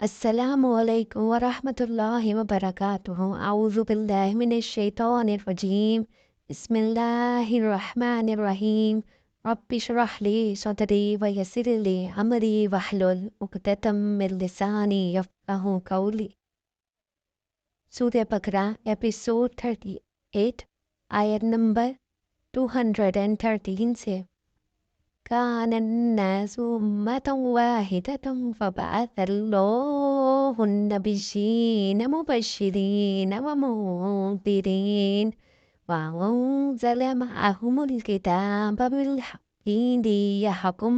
السلام علیکم ورحمۃ اللہ وبرکاتہ۔ اعوذ باللہ من الشیطان الرجیم۔ بسم اللہ الرحمن الرحیم۔ رب اشرح لی صدری ویسر لی امری واحلل عقدۃ من لسانی یفقہوا قولی۔ سورہ بقرہ ایپیسوڈ 38، آیت نمبر 213 سے۔ كان الناس أمة واحدة فبعث الله النبيين مبشرين ومنذرين وأنزل معهم الكتاب بالحق ليحكم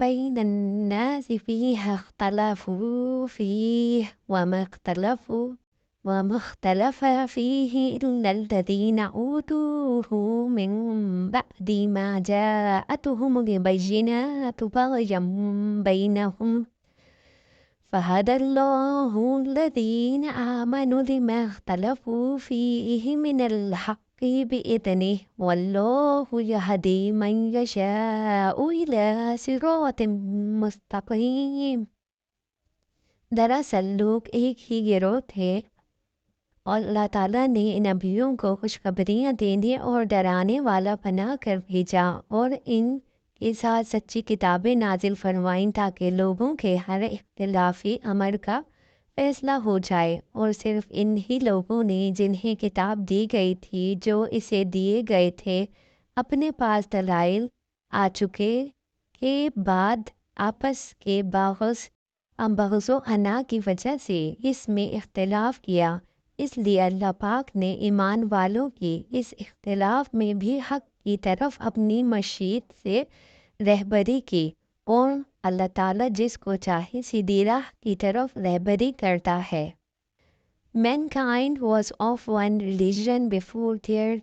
بين الناس فيما اختلفوا فيه وما اختلف فيه إلا الذين أوتوه من بعد ما جاءتهم البينات بغيا بينهم فهدى الله الذين آمنوا لما اختلفوا فيه من الحق بإذنه والله يهدي من يشاء إلى صراط مستقيم۔ دراصل لوگ ایک ہی گروہ تھے اور اللہ تعالیٰ نے نبیوں کو خوشخبریاں دینے اور ڈرانے والا بنا کر بھیجا اور ان کے ساتھ سچی کتابیں نازل فرمائیں تاکہ لوگوں کے ہر اختلافی امر کا فیصلہ ہو جائے، اور صرف ان ہی لوگوں نے جنہیں کتاب دی گئی تھی جو اسے دیے گئے تھے اپنے پاس دلائل آ چکے کے بعد آپس کے بغض و انا کی وجہ سے اس میں اختلاف کیا۔ اس لیے اللہ پاک نے ایمان والوں کی اس اختلاف میں بھی حق کی طرف اپنی مشیت سے رہبری کی، اور اللہ تعالیٰ جس کو چاہے سیدھی راہ کی طرف رہبری کرتا ہے۔ Mankind was of one religion before their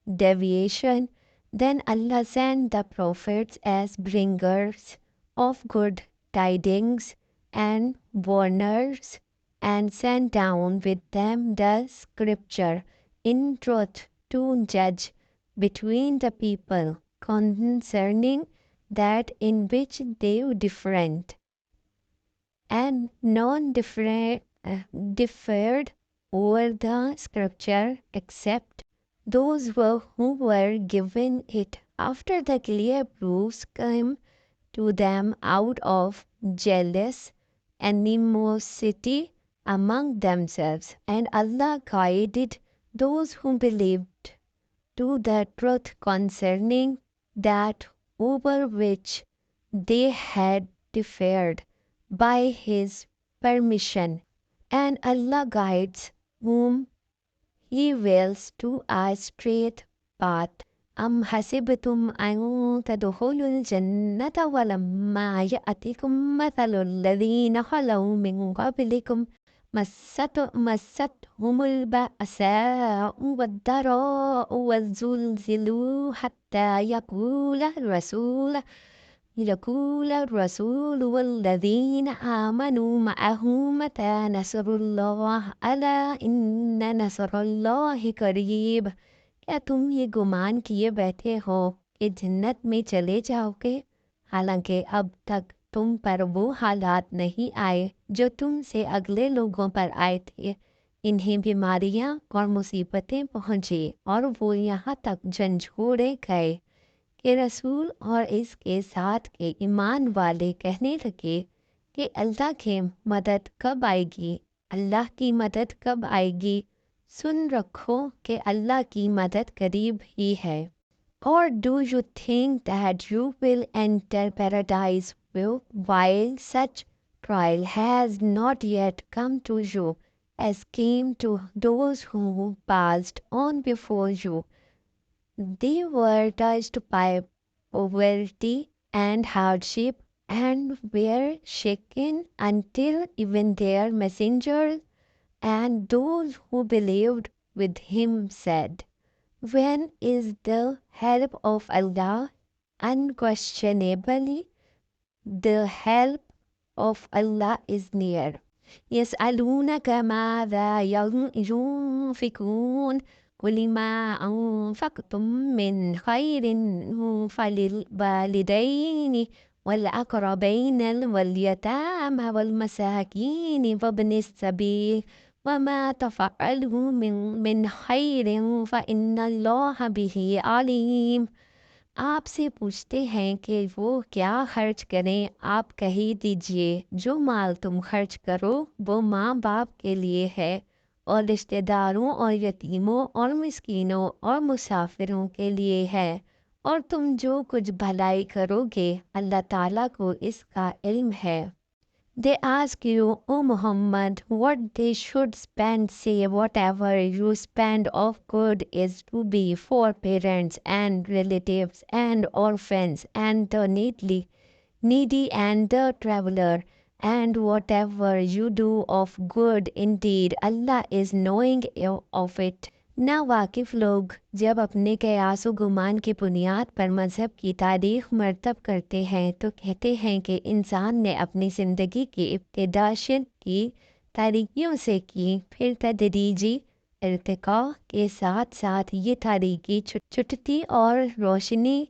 deviation. Then Allah sent the prophets as bringers of good tidings and warners, and sent down with them the scripture in truth to judge between the people concerning that in which they different, and none differed over the scripture except those who were given it after the clear proofs came to them out of jealous animosity among themselves, and Allah guided those who believed to the truth concerning that over which they had differed by His permission, and Allah guides whom He wills to a straight path. أم حسبتم أن تدخلوا الجنة ولما يأتكم مثل الذين خلوا من قبلكم مستهم البأساء والضراء والزلزلوا حتى يقول الرسول والذين آمنوا معه متى نصر الله ألا إن نصر الله قريب۔ کیا تم یہ گمان کیے بیٹھے ہو کہ جنت میں چلے جاؤ گے، حالانکہ اب تک تم پر وہ حالات نہیں آئے جو تم سے اگلے لوگوں پر آئے تھے۔ انہیں بیماریاں اور مصیبتیں پہنچی اور وہ یہاں تک جھنجھوڑے گئے کہ رسول اور اس کے ساتھ کے ایمان والے کہنے لگے کہ اللہ کی مدد کب آئے گی، اللہ کی مدد کب آئے گی۔ سن رکھو کہ اللہ کی مدد قریب ہی ہے۔ Or do you think that you will enter paradise while such trial has not yet come to you, as came to those who passed on before you? They were touched by poverty and hardship, and were shaken until even their messengers and those who believed with him said, "When is the help of Allah?" Unquestionably, the help of Allah is near. يسألونك ماذا ينفقون قل ما أنفقتم من خير فللوالدين والأقربين واليتامى والمساكين وابن السبيل وما تفعلوا من خیر فإن اللہ به علیم۔ آپ سے پوچھتے ہیں کہ وہ کیا خرچ کریں، آپ کہہ دیجئے جو مال تم خرچ کرو وہ ماں باپ کے لیے ہے اور رشتہ داروں اور یتیموں اور مسکینوں اور مسافروں کے لیے ہے، اور تم جو کچھ بھلائی کرو گے اللہ تعالیٰ کو اس کا علم ہے۔ They ask you, O Muhammad, what they should spend. Say, whatever you spend of good is to be for parents and relatives and orphans and the needy and the traveler. And whatever you do of good, indeed, Allah is knowing of it. نا واقف لوگ جب اپنے قیاس و گمان کی بنیاد پر مذہب کی تاریخ مرتب کرتے ہیں تو کہتے ہیں کہ انسان نے اپنی زندگی کی ابتدا شرک کی تاریکیوں سے کی، پھر تدریجی ارتقاء کے ساتھ ساتھ یہ تاریکی چھٹتی اور روشنی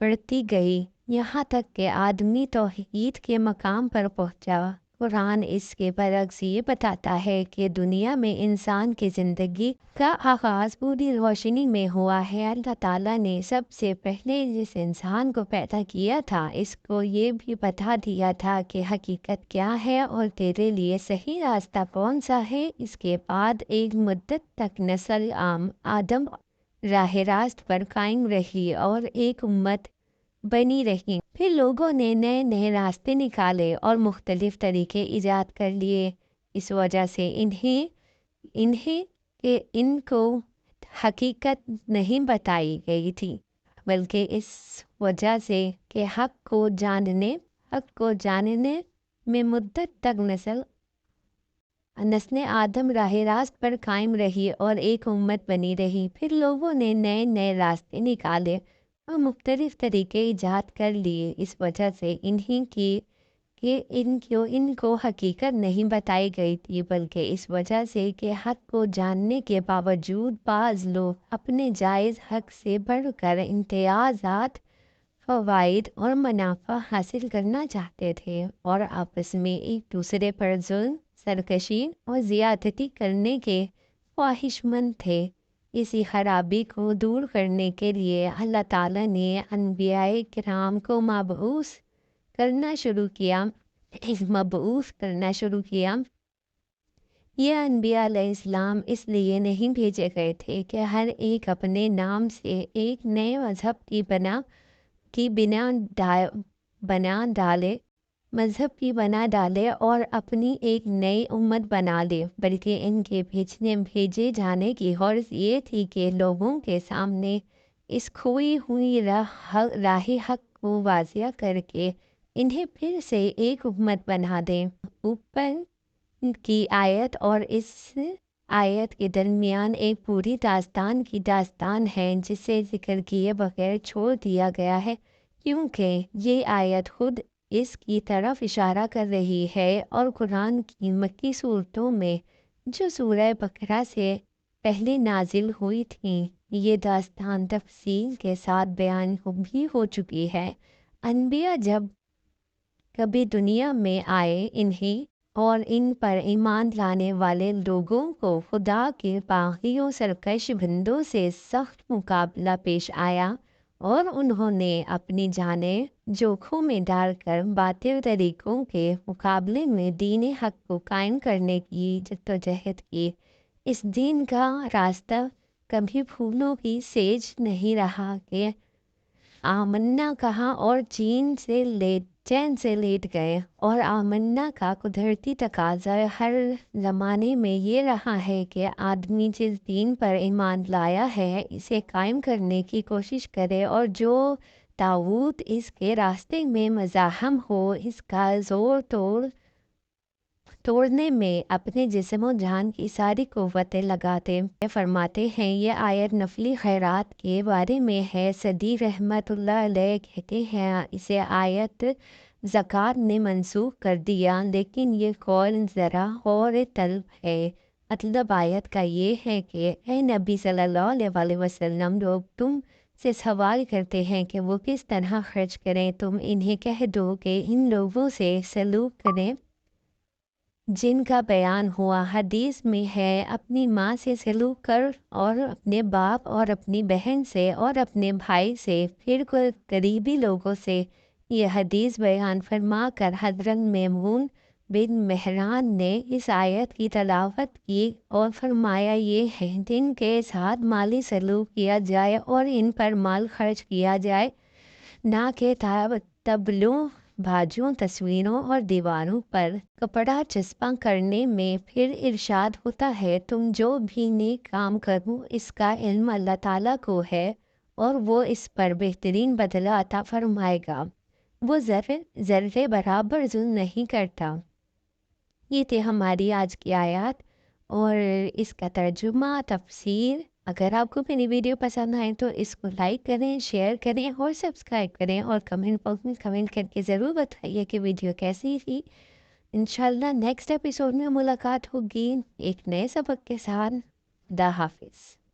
بڑھتی گئی یہاں تک کہ آدمی توحید کے مقام پر پہنچا۔ قرآن اس کے برعکس یہ بتاتا ہے کہ دنیا میں انسان کی زندگی کا آغاز پوری روشنی میں ہوا ہے۔ اللہ تعالیٰ نے سب سے پہلے جس انسان کو پیدا کیا تھا اس کو یہ بھی بتا دیا تھا کہ حقیقت کیا ہے اور تیرے لیے صحیح راستہ کون سا ہے۔ اس کے بعد ایک مدت تک نسل آدم راہ راست پر قائم رہی اور ایک امت بنی رہی، پھر لوگوں نے نئے نئے راستے نکالے اور مختلف طریقے ایجاد کر لیے۔ اس وجہ سے ان کو حقیقت نہیں بتائی گئی تھی، بلکہ اس وجہ سے کہ حق کو جاننے میں مدت تک نسل آدم راہ راست پر قائم رہی اور ایک امت بنی رہی، پھر لوگوں نے نئے نئے راستے نکالے اور مختلف طریقے ایجاد کر لیے۔ اس وجہ سے ان کو حقیقت نہیں بتائی گئی تھی، بلکہ اس وجہ سے کہ حق کو جاننے کے باوجود بعض لوگ اپنے جائز حق سے بڑھ کر امتیازات، فوائد اور منافع حاصل کرنا چاہتے تھے اور آپس میں ایک دوسرے پر ظلم، سرکشی اور زیادتی کرنے کے خواہش مند تھے۔ اسی خرابی کو دور کرنے کے لیے اللہ تعالیٰ نے انبیاء کرام کو مبعوث کرنا شروع کیا۔ یہ انبیاء علیہ السلام اس لیے نہیں بھیجے گئے تھے کہ ہر ایک اپنے نام سے ایک نئے مذہب کی بنا ڈالے اور اپنی ایک نئی امت بنا لے، بلکہ ان کے بھیجے جانے کی غرض یہ تھی کہ لوگوں کے سامنے اس کھوئی ہوئی راہ حق کو واضح کر کے انہیں پھر سے ایک امت بنا دیں۔ اوپر کی آیت اور اس آیت کے درمیان ایک پوری داستان ہے جسے ذکر کیے بغیر چھوڑ دیا گیا ہے، کیونکہ یہ آیت خود اس کی طرف اشارہ کر رہی ہے اور قرآن کی مکی صورتوں میں جو سورہ بقرہ سے پہلے نازل ہوئی تھیں یہ داستان تفصیل کے ساتھ بیان بھی ہو چکی ہے۔ انبیاء جب کبھی دنیا میں آئے انہیں اور ان پر ایمان لانے والے لوگوں کو خدا کے باغی و سرکش بندوں سے سخت مقابلہ پیش آیا اور انہوں نے اپنی جانیں جوکھوں میں ڈال کر باطل طریقوں کے مقابلے میں دین حق کو قائم کرنے کی جدوجہد کی۔ اس دین کا راستہ کبھی پھولوں کی سیج نہیں رہا کہ آمنا کہا اور چین سے لیٹ گئے، اور آمنا کا قدرتی تقاضا ہر زمانے میں یہ رہا ہے کہ آدمی جس دین پر ایمان لایا ہے اسے قائم کرنے کی کوشش کرے اور جو طاغوت اس کے راستے میں مزاحم ہو اس کا زور توڑنے میں اپنے جسم و جان کی ساری قوتیں لگاتے۔ فرماتے ہیں یہ آیت نفلی خیرات کے بارے میں ہے۔ صدی رحمۃ اللہ علیہ کہتے ہیں اسے آیت زکوٰۃ نے منسوخ کر دیا، لیکن یہ قول ذرا غور طلب ہے۔ مطلب آیت کا یہ ہے کہ اے نبی صلی اللہ علیہ وسلم، لوگ تم سے سوال کرتے ہیں کہ وہ کس طرح خرچ کریں، تم انہیں کہہ دو کہ ان لوگوں سے سلوک کریں جن کا بیان ہوا حدیث میں ہے، اپنی ماں سے سلوک کر اور اپنے باپ اور اپنی بہن سے اور اپنے بھائی سے، پھر کوئی قریبی لوگوں سے۔ یہ حدیث بیان فرما کر حضرت میمون بن مہران نے اس آیت کی تلاوت کی اور فرمایا، یہ ہے جن کے ساتھ مالی سلوک کیا جائے اور ان پر مال خرچ کیا جائے، نہ کہ تبلوں، بھاجوں، تصویروں اور دیواروں پر کپڑا چسپاں کرنے میں۔ پھر ارشاد ہوتا ہے، تم جو بھی نیک کام کرو اس کا علم اللہ تعالیٰ کو ہے اور وہ اس پر بہترین بدلہ عطا فرمائے گا، وہ ذرے برابر ظلم نہیں کرتا۔ یہ تھے ہماری آج کی آیات اور اس کا ترجمہ تفسیر۔ اگر آپ کو میری ویڈیو پسند آئے تو اس کو لائک کریں، شیئر کریں اور سبسکرائب کریں، اور کمنٹ باکس میں کمنٹ کر کے ضرور بتائیے کہ ویڈیو کیسی تھی۔ انشاءاللہ نیکسٹ ایپیسوڈ میں ملاقات ہوگی ایک نئے سبق کے ساتھ۔ خدا حافظ۔